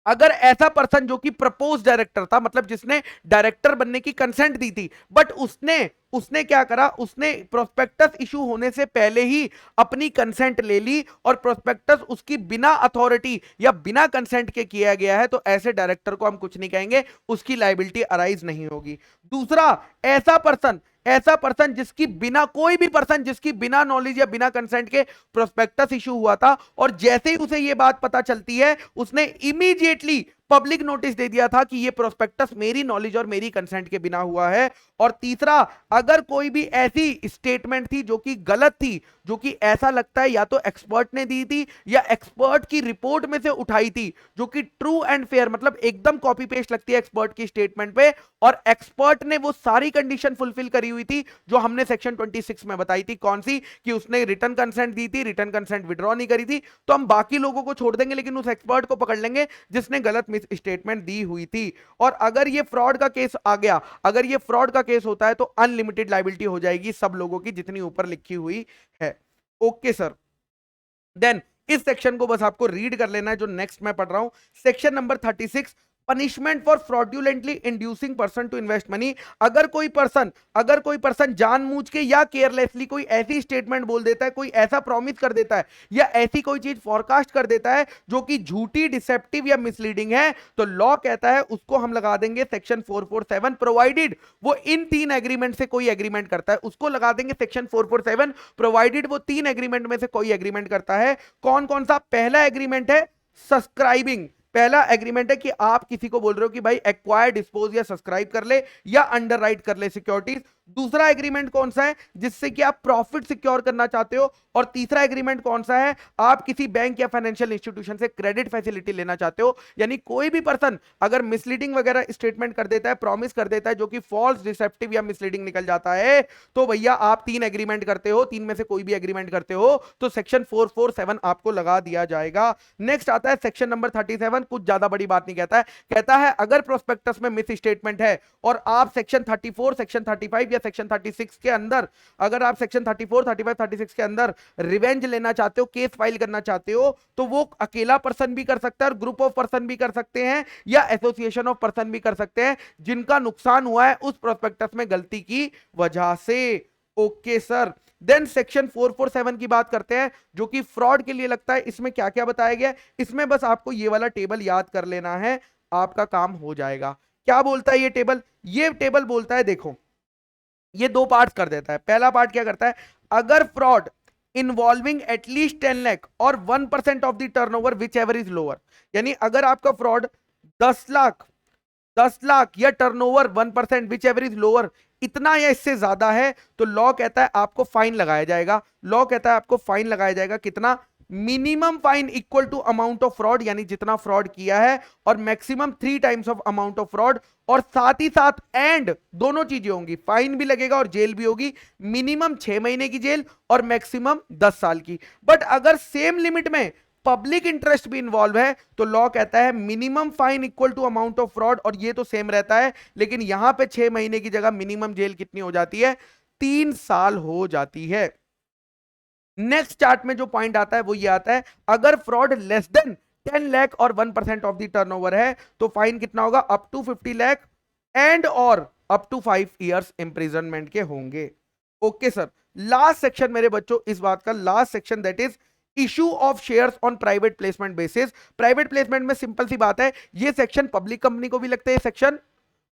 अगर ऐसा पर्सन जो कि प्रपोज डायरेक्टर था, मतलब जिसने डायरेक्टर बनने की कंसेंट दी थी, बट उसने उसने क्या करा? उसने प्रोस्पेक्टस इशू होने से पहले ही अपनी कंसेंट ले ली और प्रोस्पेक्टस उसकी बिना अथॉरिटी या बिना कंसेंट के किया गया है, तो ऐसे डायरेक्टर को हम कुछ नहीं कहेंगे, उसकी लायबिलिटी अराइज नहीं होगी। दूसरा, ऐसा पर्सन जिसकी बिना, कोई भी पर्सन जिसकी बिना नॉलेज या बिना कंसेंट के प्रोस्पेक्टस इशू हुआ था और जैसे ही उसे यह बात पता चलती है उसने इमीडिएटली पब्लिक नोटिस दे दिया था कि यह प्रोस्पेक्टस मेरी नॉलेज और मेरी कंसेंट के बिना हुआ है। और तीसरा, अगर कोई भी ऐसी स्टेटमेंट थी जो कि गलत थी, जो कि ऐसा लगता है या तो एक्सपर्ट ने दी थी या एक्सपर्ट की रिपोर्ट में से उठाई थी, जो कि ट्रू एंड फेयर, मतलब एकदम कॉपी पेस्ट लगती है एक्सपर्ट की स्टेटमेंट पे, और एक्सपर्ट ने वो सारी कंडीशन फुलफिल करी हुई थी जो हमने सेक्शन 26 में बताई थी। कौन सी? कि उसने रिटर्न कंसेंट दी थी, रिटर्न कंसेंट विड्रॉ नहीं करी थी, तो हम बाकी लोगों को छोड़ देंगे लेकिन उस एक्सपर्ट को पकड़ लेंगे जिसने गलत स्टेटमेंट दी हुई थी। और अगर ये फ्रॉड का केस आ गया, अगर ये फ्रॉड का केस होता है तो अनलिमिटेड लायबिलिटी हो जाएगी सब लोगों की जितनी ऊपर लिखी हुई है। Okay sir. देन इस सेक्शन को बस आपको रीड कर लेना है जो नेक्स्ट मैं पढ़ रहा हूं, section number 36, punishment for fraudulently inducing person to invest money. अगर कोई पर्सन जानबूझ के या केयरलेसली कोई ऐसी स्टेटमेंट बोल देता है, कोई ऐसा प्रॉमिस कर देता है या ऐसी कोई चीज फॉरकास्ट कर देता है जो कि झूठी, डिसेप्टिव या मिसलीडिंग है, तो लॉ कहता है उसको हम लगा देंगे सेक्शन 447, प्रोवाइडेड वो इन 3 एग्रीमेंट से कोई एग्रीमेंट करता है, उसको लगा देंगे सेक्शन 447, प्रोवाइडेड वो 3 एग्रीमेंट में से कोई एग्रीमेंट करता है। कौन कौन सा? पहला एग्रीमेंट है सब्सक्राइबिंग। पहला एग्रीमेंट है कि आप किसी को बोल रहे हो कि भाई एक्वायर, डिस्पोज या सब्सक्राइब कर ले या अंडरराइट कर ले सिक्योरिटीज। दूसरा एग्रीमेंट कौन सा है? जिससे कि आप प्रॉफिट सिक्योर करना चाहते हो। और तीसरा एग्रीमेंट कौन सा है? आप किसी बैंक या फाइनेंशियल इंस्टीट्यूशन से क्रेडिट फैसिलिटी लेना चाहते हो। यानी कोई भी पर्सन अगर मिसलीडिंग वगैरह स्टेटमेंट कर देता है, प्रॉमिस कर देता है जो कि फॉल्स, डिसेप्टिव या मिसलीडिंग निकल जाता है, तो भैया आप 3 एग्रीमेंट करते हो, 3 में से कोई भी एग्रीमेंट करते हो तो सेक्शन 447 आपको लगा दिया जाएगा। नेक्स्ट आता है सेक्शन नंबर 37, कुछ ज्यादा बड़ी बात नहीं कहता है, कहता है अगर प्रोस्पेक्टस में मिस स्टेटमेंट है और आप सेक्शन 34, सेक्शन 35 या सेक्शन 36 के अंदर, अगर आप सेक्शन 34, 35, 36 के अंदर रिवेंज लेना चाहते हो, केस फाइल करना चाहते हो, तो वो अकेला पर्सन भी कर सकता है और ग्रुप ऑफ पर्सन भी कर सकते हैं या एसोसिएशन ऑफ पर्सन भी कर सकते हैं जिनका नुकसान हुआ है उस प्रोस्पेक्टस में गलती की वजह से। Okay sir. देन सेक्शन 447 की बात करते हैं जो कि फ्रॉड के लिए लगता है। इसमें क्या क्या बताया गया है? इसमें बस आपको ये वाला टेबल याद कर लेना है, आपका काम हो जाएगा। क्या बोलता है ये टेबल? ये टेबल बोलता है, देखो ये 2 पार्ट कर देता है। पहला पार्ट क्या करता है? अगर फ्रॉड इन्वॉल्विंग एटलीस्ट 10 लाख और 1% of the turnover which ever is lower, यानी अगर आपका फ्रॉड 10 लाख 10 लाख या turnover 1%, which ever is lower, इतना या इससे ज्यादा है तो लॉ कहता है आपको फाइन लगाया जाएगा। लॉ कहता है आपको फाइन लगाया जाएगा, कितना? Minimum fine equal to amount of fraud, यानी जितना फ्रॉड किया है, और maximum 3 times of amount of fraud, और साथ ही साथ एंड दोनों चीजें होंगी, फाइन भी लगेगा और जेल भी होगी। मिनिमम 6 महीने की जेल और मैक्सिमम 10 साल की। बट अगर सेम लिमिट में पब्लिक इंटरेस्ट भी इन्वॉल्व है तो लॉ कहता है minimum fine equal to amount of fraud, और ये तो सेम रहता है, लेकिन यहां पे 6 महीने की जगह मिनिमम जेल कितनी हो जाती है? 3 साल हो जाती है। नेक्स्ट चार्ट में जो पॉइंट आता है वो ये आता है, अगर फ्रॉड लेस देन 10 लाख और 1% ऑफ द टर्नओवर है तो फाइन कितना होगा? अप टू 50 लाख एंड और अप टू 5 इयर्स इंप्रिजनमेंट के होंगे। ओके सर, लास्ट सेक्शन मेरे बच्चों इस बात का, last section that is issue of shares on private placement basis. Private placement में सिंपल सी बात है, ये सेक्शन पब्लिक कंपनी को भी लगता है, ये सेक्शन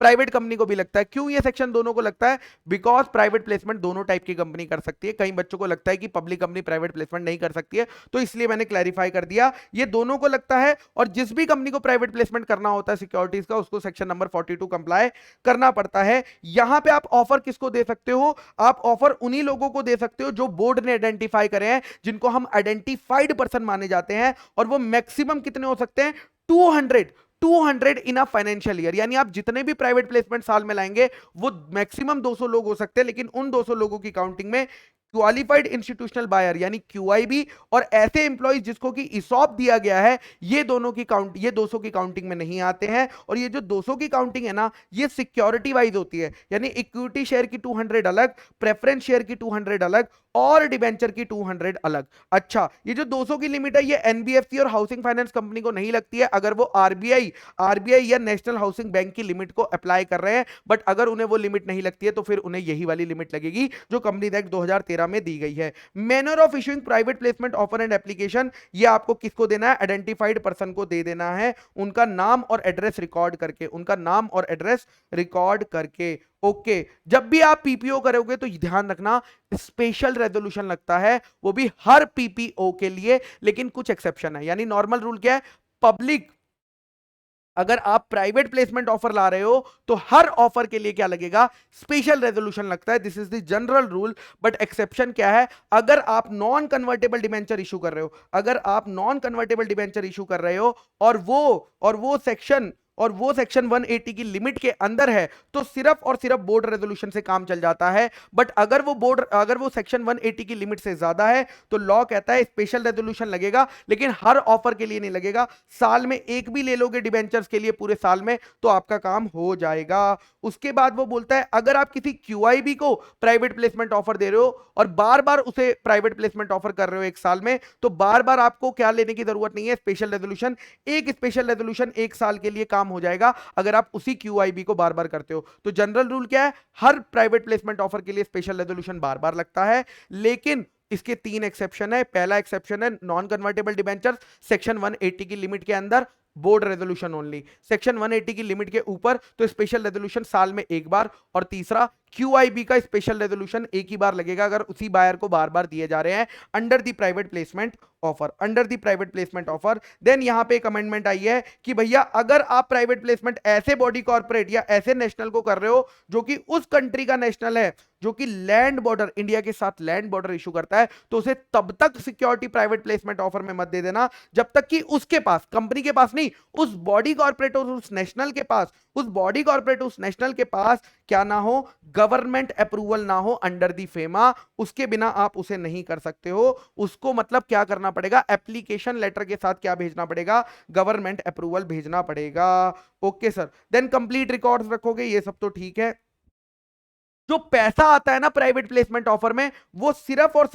प्राइवेट कंपनी को भी लगता है। क्यों ये सेक्शन दोनों को लगता है? बिकॉज प्राइवेट प्लेसमेंट दोनों टाइप की कंपनी कर सकती है। कई बच्चों को लगता है कि पब्लिक कंपनी प्राइवेट प्लेसमेंट नहीं कर सकती है, तो इसलिए मैंने क्लैरिफाई कर दिया, ये दोनों को लगता है। और जिस भी कंपनी को प्राइवेट प्लेसमेंट करना होता है सिक्योरिटीज का, उसको सेक्शन नंबर 42 कंप्लाई करना पड़ता है। यहां पे आप ऑफर किसको दे सकते हो? आप ऑफर उन्हीं लोगों को दे सकते हो जो बोर्ड ने आइडेंटिफाई करे हैं, जिनको हम आइडेंटिफाइड पर्सन माने जाते हैं, और वो मैक्सिमम कितने हो सकते हैं? 200 इन अ फाइनेंशियल ईयर। यानी आप जितने भी प्राइवेट प्लेसमेंट साल में लाएंगे वो मैक्सिमम 200 लोग हो सकते हैं, लेकिन उन 200 लोगों की काउंटिंग में क्वालिफाइड इंस्टीट्यूशनल बायर यानी क्यूआईबी और ऐसे एम्प्लॉइज जिसको कि ईसॉप दिया गया है, ये 200 की काउंटिंग में नहीं आते हैं। और ये जो 200 की काउंटिंग है ना, ये सिक्योरिटी वाइज होती है, यानी इक्विटी शेयर की 200 अलग, प्रेफरेंस शेयर की 200 अलग, और डिबेंचर की 200 अलग। अच्छा, ये जो 200 की लिमिट है ये एनबीएफसी और हाउसिंग फाइनेंस कंपनी को नहीं लगती है, अगर वो आरबीआई या नेशनल हाउसिंग बैंक की लिमिट को अप्लाई कर रहे हैं। बट अगर उन्हें वो लिमिट नहीं लगती है तो फिर उन्हें यही वाली लिमिट लगेगी जो कंपनी एक्ट 2013 में दी गई है। Manner of issuing private placement offer and application, ये आपको किसको देना है? आइडेंटिफाइड पर्सन को दे देना है, उनका नाम और एड्रेस रिकॉर्ड करके, उनका नाम और एड्रेस रिकॉर्ड करके। ओके, जब भी आप पीपीओ करोगे तो ध्यान रखना स्पेशल रेजोल्यूशन लगता है, वो भी हर पीपीओ के लिए, लेकिन कुछ एक्सेप्शन है। यानी नॉर्मल रूल क्या है? पब्लिक, अगर आप प्राइवेट प्लेसमेंट ऑफर ला रहे हो तो हर ऑफर के लिए क्या लगेगा? स्पेशल रेजोल्यूशन लगता है। This is the general rule. But exception क्या है? अगर आप नॉन कन्वर्टेबल डिबेंचर इशू कर रहे हो, अगर आप नॉन कन्वर्टेबल डिबेंचर इशू कर रहे हो और वो सेक्शन 180 की लिमिट के अंदर है, तो सिर्फ और सिर्फ बोर्ड रेजोल्यूशन से काम चल जाता है। बट अगर वो सेक्शन 180 की लिमिट से ज्यादा है तो लॉ कहता है स्पेशल रेजोल्यूशन लगेगा, लेकिन हर ऑफर के लिए नहीं लगेगा। साल में एक भी ले लोगे डिबेंचर्स के लिए पूरे साल में तो आपका काम हो जाएगा। उसके बाद वो बोलता है अगर आप किसी क्यूआईबी को प्राइवेट प्लेसमेंट ऑफर दे रहे हो और बार बार उसे प्राइवेट प्लेसमेंट ऑफर कर रहे हो एक साल में, तो बार बार आपको क्या लेने की जरूरत नहीं है? Special resolution. एक स्पेशल रेजोल्यूशन एक साल के लिए काम हो जाएगा अगर आप उसी क्यूआईबी को बार बार करते हो। तो जनरल रूल क्या है? हर प्राइवेट प्लेसमेंट ऑफर के लिए स्पेशल रेजोल्यूशन बार बार लगता है, लेकिन इसके 3 एक्सेप्शन है। पहला एक्सेप्शन है नॉन कन्वर्टेबल डिबेंचर, सेक्शन 180 की लिमिट के अंदर बोर्ड रेजोल्यूशन ओनली, सेक्शन 180 की लिमिट के ऊपर तो स्पेशल रेजोल्यूशन साल में एक बार, और तीसरा क्यूआईबी का स्पेशल रेजोल्यूशन एक ही बार लगेगा अगर उसी बायर को बार बार दिए जा रहे हैं under the private placement offer, under the private placement offer. Then यहां पे एक अमेंडमेंट आई है कि भैया अगर आप प्राइवेट प्लेसमेंट ऐसे बॉडी कॉर्पोरेट या ऐसे नेशनल को कर रहे हो जो कि उस कंट्री का नेशनल है, जो कि लैंड बॉर्डर, इंडिया के साथ लैंड बॉर्डर इशू करता है, तो उसे तब तक सिक्योरिटी प्राइवेट प्लेसमेंट ऑफर में मत दे देना जब तक कि उसके पास, कंपनी के पास नहीं, उस बॉडी कॉर्पोरेट और उस नेशनल के पास, उस बॉडी कॉर्पोरेट उस नेशनल के पास क्या ना हो? गवर्नमेंट अप्रूवल ना हो अंडर दी फेमा। उसके बिना आप उसे नहीं कर सकते हो। उसको मतलब क्या करना पड़ेगा? एप्लीकेशन लेटर के साथ क्या भेजना पड़ेगा? गवर्नमेंट अप्रूवल भेजना पड़ेगा। Okay sir, then complete records रखोगे, ये सब तो ठीक है। जो पैसा आता है ना प्राइवेट प्लेसमेंट ऑफर में, वो सिर्फ और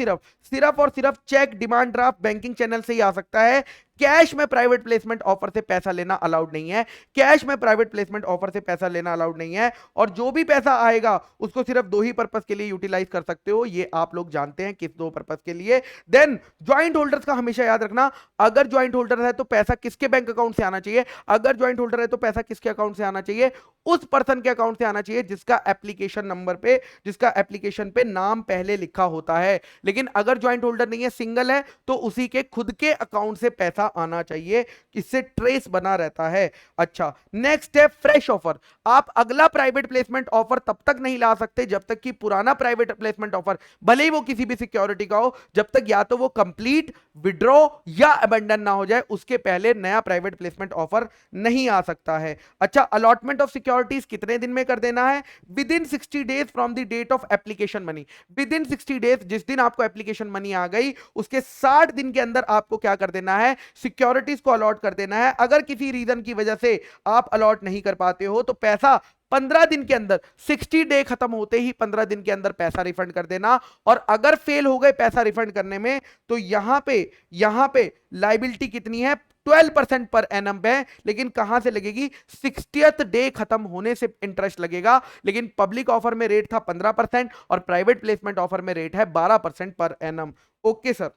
सिर्फ cheque, demand draft, banking channel से ही आ सकता है। कैश में प्राइवेट प्लेसमेंट ऑफर से पैसा लेना अलाउड नहीं है, कैश में प्राइवेट प्लेसमेंट ऑफर से पैसा लेना अलाउड नहीं है। और जो भी पैसा आएगा उसको सिर्फ 2 ही पर्पस के लिए यूटिलाइज कर सकते हो, ये आप लोग जानते हैं किस 2 पर्पस के लिए। देन ज्वाइंट होल्डर्स का हमेशा याद रखना, अगर ज्वाइंट होल्डर है तो पैसा किसके बैंक अकाउंट से आना चाहिए? अगर ज्वाइंट होल्डर है तो पैसा किसके अकाउंट से आना चाहिए? उस पर्सन के अकाउंट से आना चाहिए जिसका एप्लीकेशन नंबर पे, जिसका एप्लीकेशन पे नाम पहले लिखा होता है। लेकिन अगर ज्वाइंट होल्डर नहीं है, सिंगल है, तो उसी के खुद के अकाउंट से पैसा आना चाहिए, इससे ट्रेस बना रहता है। अच्छा, नेक्स्ट है फ्रेश ऑफर। आप अगला प्राइवेट प्लेसमेंट ऑफर तब तक नहीं ला सकते जब तक कि पुराना प्राइवेट प्लेसमेंट ऑफर, भले ही वो किसी भी सिक्योरिटी का हो, जब तक या तो वो कंप्लीट, विड्रॉ या अबेंडन ना हो जाए, उसके पहले नया प्राइवेट प्लेसमेंट ऑफर नहीं आ सकता है। अच्छा, अलॉटमेंट ऑफ सिक्योरिटीज कितने दिन में कर देना है? Within 60 days from the date of application money. Within 60 days, जिस दिन आपको एप्लीकेशन मनी आ गई उसके 60 दिन के अंदर आपको क्या कर देना है? सिक्योरिटीज को अलॉट कर देना है। अगर किसी रीजन की वजह से आप अलॉट नहीं कर पाते हो तो पैसा 15 दिन के अंदर, 60 डे खत्म होते ही 15 दिन के अंदर पैसा रिफंड कर देना। और अगर फेल हो गए पैसा रिफंड करने में तो यहां पे लाइबिलिटी कितनी है? 12% पर एनम है, लेकिन कहां से लगेगी? 60th डे खत्म होने से इंटरेस्ट लगेगा। लेकिन पब्लिक ऑफर में रेट था 15% और प्राइवेट प्लेसमेंट ऑफर में रेट है 12% per annum. Okay sir.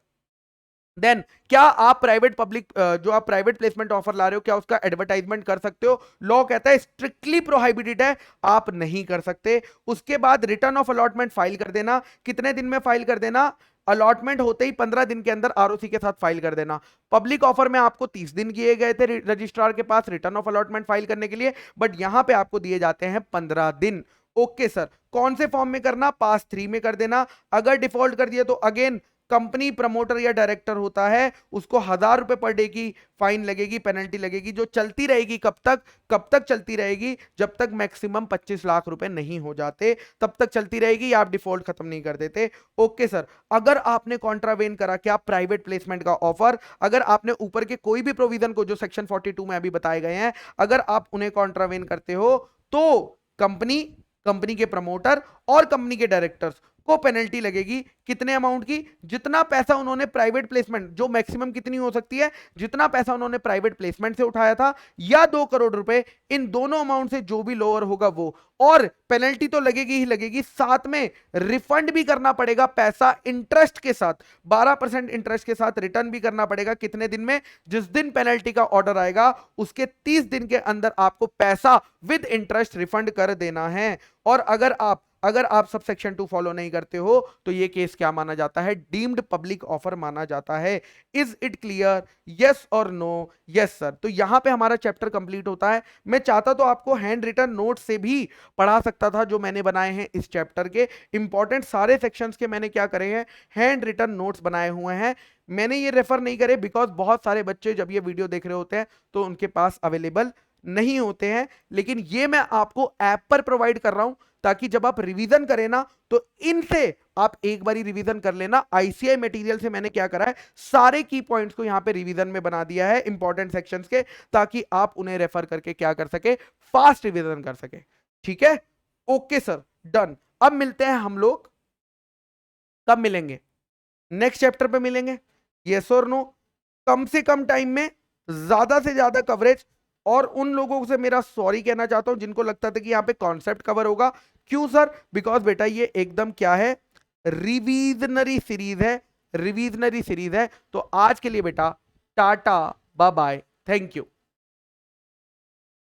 Then क्या आप जो आप प्राइवेट प्लेसमेंट ऑफर ला रहे हो, क्या उसका एडवर्टाइजमेंट कर सकते हो? लॉ कहता है स्ट्रिक्टली प्रोहिबिटेड है, आप नहीं कर सकते। उसके बाद रिटर्न ऑफ अलॉटमेंट फाइल कर देना। कितने दिन में फाइल कर देना? अलॉटमेंट होते ही 15 दिन के अंदर आरओसी के साथ फाइल कर देना। पब्लिक ऑफर में आपको 30 दिन दिए गए थे रजिस्ट्रार के पास रिटर्न ऑफ अलॉटमेंट फाइल करने के लिए, बट यहां पे आपको दिए जाते हैं 15 दिन। Okay sir. कौन से फॉर्म में करना? पास 3 में कर देना। अगर डिफॉल्ट कर दिया तो अगेन कंपनी प्रमोटर या डायरेक्टर होता है, उसको 1000 रुपए पर डे की फाइन लगेगी, पेनल्टी लगेगी, जो चलती रहेगी। कब तक चलती रहेगी? जब तक मैक्सिमम 25 लाख रुपए नहीं हो जाते तब तक चलती रहेगी, या आप डिफॉल्ट खत्म नहीं कर देते। Okay sir. अगर आपने कॉन्ट्रावेन करा क्या प्राइवेट प्लेसमेंट का ऑफर, अगर आपने ऊपर के कोई भी प्रोविजन को जो सेक्शन 42 में अभी बताए गए हैं, अगर आप उन्हें कॉन्ट्रावेन करते हो तो कंपनी के प्रमोटर और कंपनी के डायरेक्टर्स को पेनल्टी लगेगी। कितने अमाउंट की? जितना पैसा उन्होंने प्राइवेट प्लेसमेंट, जो मैक्सिमम कितनी हो सकती है, जितना पैसा उन्होंने प्राइवेट प्लेसमेंट से उठाया था या 2 करोड़ रुपए, इन दोनों अमाउंट से जो भी लोअर होगा वो। और पेनल्टी तो लगेगी ही लगेगी, साथ में रिफंड भी करना पड़ेगा पैसा इंटरेस्ट के साथ, 12% इंटरेस्ट के साथ रिटर्न भी करना पड़ेगा। कितने दिन में? जिस दिन पेनल्टी का ऑर्डर आएगा उसके 30 दिन के अंदर आपको पैसा विद इंटरेस्ट रिफंड कर देना है। और अगर आप सब सेक्शन 2 फॉलो नहीं करते हो तो ये केस क्या माना जाता है? डीम्ड पब्लिक ऑफर माना जाता है। Is it clear? यस और नो? Yes sir. तो यहां पे हमारा चैप्टर कंप्लीट होता है। मैं चाहता तो आपको हैंड रिटन नोट से भी पढ़ा सकता था, जो मैंने बनाए हैं इस चैप्टर के इंपॉर्टेंट सारे सेक्शंस के मैंने क्या करे हैं? हैंड रिटन नोट्स बनाए हुए हैं। मैंने ये रेफर नहीं करे बिकॉज बहुत सारे बच्चे जब ये वीडियो देख रहे होते हैं तो उनके पास अवेलेबल नहीं होते हैं, लेकिन ये मैं आपको ऐप पर प्रोवाइड कर रहा हूं ताकि जब आप रिवीजन करें ना तो इनसे आप एक बारी रिवीजन कर लेना। आईसीआई मटेरियल से मैंने क्या करा है, सारे की पॉइंट्स को यहां पे रिवीजन में बना दिया है इंपॉर्टेंट सेक्शंस के, ताकि आप उन्हें रेफर करके क्या कर सके? फास्ट रिवीजन कर सके। ठीक है? Okay sir, done. अब मिलते हैं हम लोग, कब मिलेंगे? नेक्स्ट चैप्टर पे मिलेंगे। यस और नो? कम से कम टाइम में ज्यादा से ज्यादा कवरेज। और उन लोगों से मेरा सॉरी कहना चाहता हूं जिनको लगता था कि यहां पे कॉन्सेप्ट कवर होगा। क्यों सर? बिकॉज बेटा ये एकदम क्या है? रिवीजनरी सीरीज है, रिवीजनरी सीरीज है। तो आज के लिए बेटा tata, bye bye, thank you.